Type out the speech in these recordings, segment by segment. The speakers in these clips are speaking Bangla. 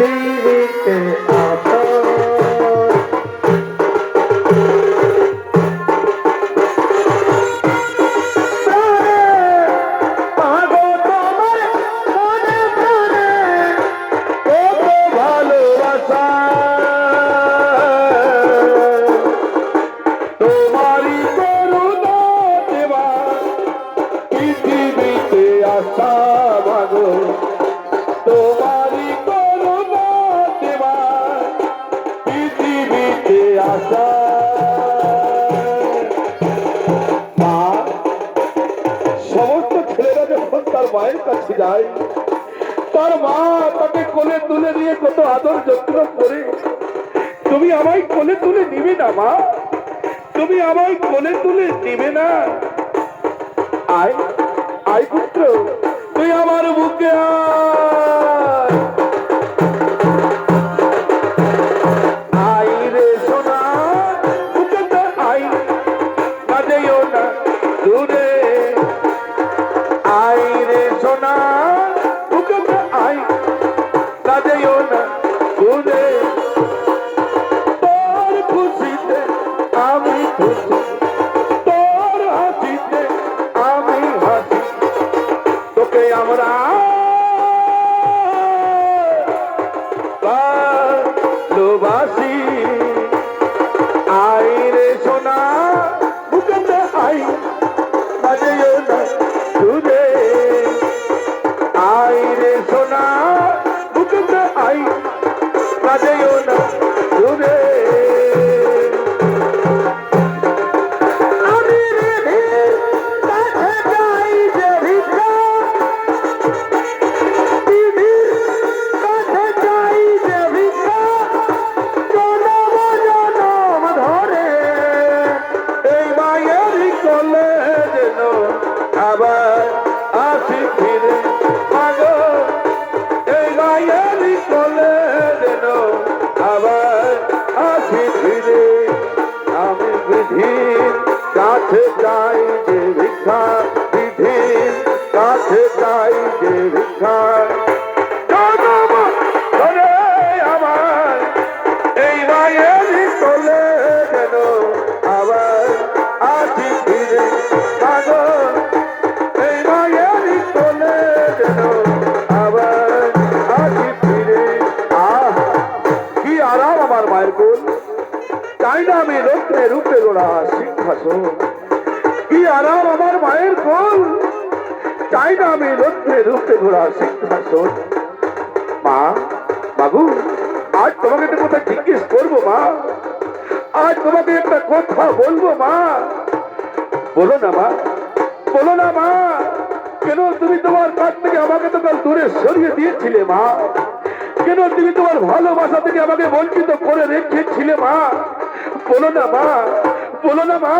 পৃথিবীতে আসো তোমারি করুণা দেবা পৃথিবীতে আসা মা সমস্ত ছেলেরা যখন তার মায়ের কাছে যায় তার মা তাকে কোলে তুলে নিয়ে কত আদর যত্ন করে তুমি আমায় কোলে তুলে নিবে না মা তুমি আমায় কোলে তুলে নিবে না আয় আয় পুত্র তুই আমার বুকে আয় আয় রে সোনা বুকেতে আয় না যেও না দূরে আয় রে সোনা বুকেতে আয় না যেও না দূরে তোর খুশিতে আমি খুশি তোর হাসিতে আমি হাসি তোকে আমরা ভালোবাসি আই রে সোনা বুকেতে আই বাজেও না তুলে আই রে সোনা বুকেতে আই বাজেও না তুলে আবার আসি ফিরে মাগো এই গায়েরই কোলে যেন আবার আসি ফিরে আমি বিধির কাছে চাই যে ভিক্ষা বিধির কাছে চাই যে ভিক্ষা আমার এই গায়েরই কোলে যেন আবার আসি ফিরে মাগো চাই না আমি রৌদ্রে রূপে গোড়া সিংহাসন কি আরাম আমার মায়ের কোল চাই না আমি রৌদ্রে রূপে গোড়া সিংহাসন মা বাবু আজ তোমাকে একটা কথা জিজ্ঞেস করবো মা আজ তোমাকে একটা কথা বলবো মা বলো না মা বলো না মা কেন তুমি তোমার কাছ থেকে আমাকে তো কাল দূরে সরিয়ে দিয়েছিলে মা কেন তুমি তোমার ভালোবাসা থেকে আমাকে বঞ্চিত করে রেখেছিলে মা বলো না মা বলো না মা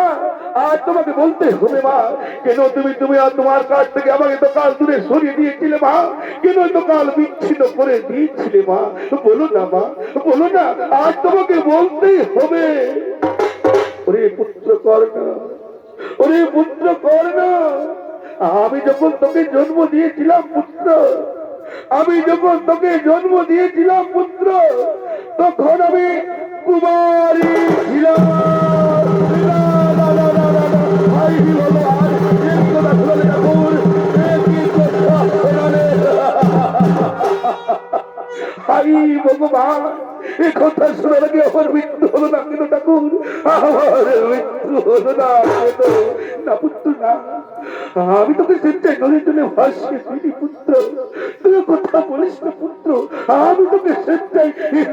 আজ তোমাকে বলতে হবে মা কেন তুমি আর তোমার কাছ থেকে আমাকে তো কাল দূরে সরিয়ে দিয়েছিলে মা কেন তো কাল বিচ্ছিন্ন করে দিয়েছিলে মা বলো না মা বলো না আজ তোমাকে বলতেই হবে ওরে পুত্র কর্ণ ওরে পুত্র কর্ণ আমি যখন তোকে জন্ম দিয়েছিলাম পুত্র আমি যখন তোকে জন্ম দিয়েছিলাম পুত্র তখন আমি কুমারী ছিলাম ভগবান এ কথা শোনার আগে আমার মৃত্যু হলো না কেন ঠাকুর আমার মৃত্যু হলো না না পুত্র না আমি তোকে স্বেচ্ছায় নদীর জন্য ভাসিয়েছি পুত্র তুই কথা বলিস না পুত্র আমি তোকে স্বেচ্ছায়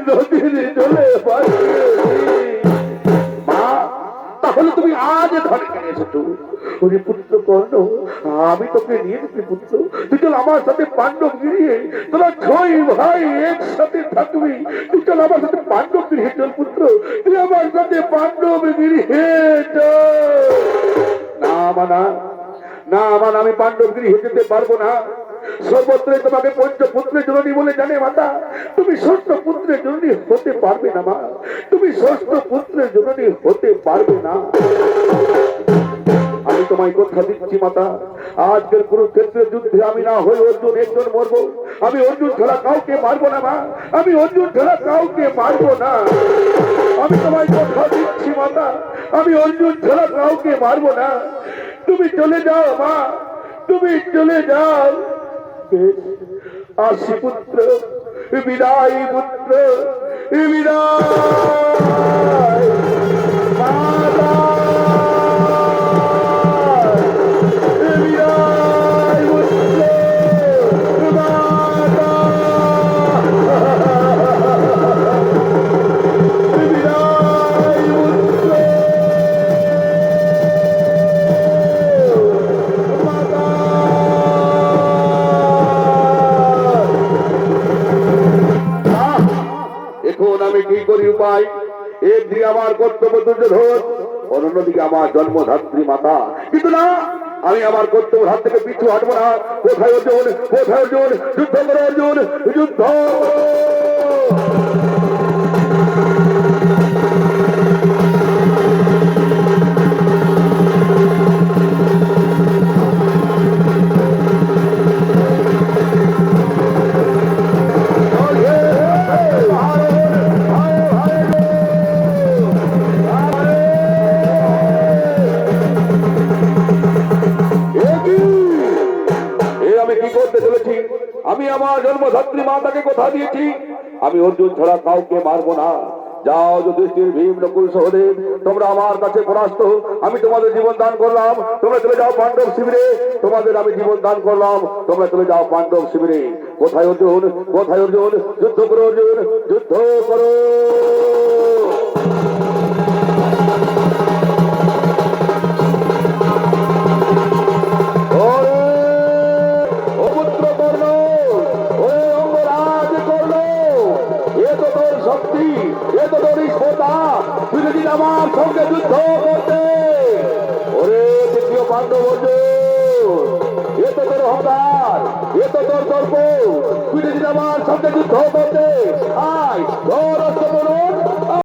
নদীর জলে ভাসিয়েছি মা তাহলে তুমি আজ ধরে কেন এসেছো ওরে পুত্র কর্ণ আমি তোকে নিয়ে যেতে পুত্র তুই চল আমার সাথে পাণ্ডব গিরিয়ে তোরা 6 ভাই একসাথে থাকবি তুই চল আমার সাথে পাণ্ডব গিরিয়ে চল পুত্র তুই আমার সাথে পাণ্ডব গিরিয়ে চল না মানা না মানা আমি পাণ্ডব গিরিয়ে যেতে পারবো না সর্বত্র তোমাকে পঞ্চপুত্রের জননী বলে জানে মাতা তুমি ষষ্ঠ পুত্রের জননী হতে পারবে না মা তুমি ষষ্ঠ পুত্রের জননী হতে পারবে না আমি তোমায় কথা দিচ্ছি মাতা আজকের কুরুক্ষেত্রের যুদ্ধে আমি না হয়ে অর্জুন একজন মরবো আমি অর্জুন ছাড়া কাউকে মারবো না মা, আমি অর্জুন ছাড়া কাউকে মারবো না। আমি তোমায় কথা দিচ্ছি মাতা, আমি অর্জুন ছাড়া কাউকে মারবো না। তুমি চলে যাও মা, তুমি চলে যাও। আসি পুত্র, বিদায় পুত্র, বিদায় মাতা, বিদায় পুত্র, মাতা, বিদায় পুত্র, মাতা। এখন আমি কি করি উপায়? একদিকে আমার কর্তব্য দুর্যোধন, অন্যদিকে আমার জন্মধাত্রী মাতা। কিন্তু না, আমি আমার কর্তব্য হাত থেকে পিছু হাঁটবো না। কোথায় অর্জুন, কোথায় অর্জুন? যুদ্ধ করো অর্জুন, যুদ্ধ করো। আমি আমার জন্মধাত্রী মাতাকে কথা দিয়েছি, আমি অর্জুন ছাড়া কাউকে মারবো না। যাও যুধিষ্ঠির, ভীম, নকুল, সহদেব, তোমরা আমার কাছে পরাস্ত। আমি তোমাদের জীবন দান করলাম, তোমরা চলে যাও পাণ্ডব শিবিরে। তোমাদের আমি জীবন দান করলাম, তোমরা চলে যাও পাণ্ডব শিবিরে। কোথায় অর্জুন, কোথায় অর্জুন? যুদ্ধ করো অর্জুন, যুদ্ধ করো। আমার সঙ্গে যুদ্ধ করতে, ওরে দ্বিতীয় পাণ্ডব অর্জুন, এ তো তোর অহংকার, এ তো তোর দর্প, তুই যদি আমার সঙ্গে যুদ্ধ করতে, আয় ধর অস্ত্র।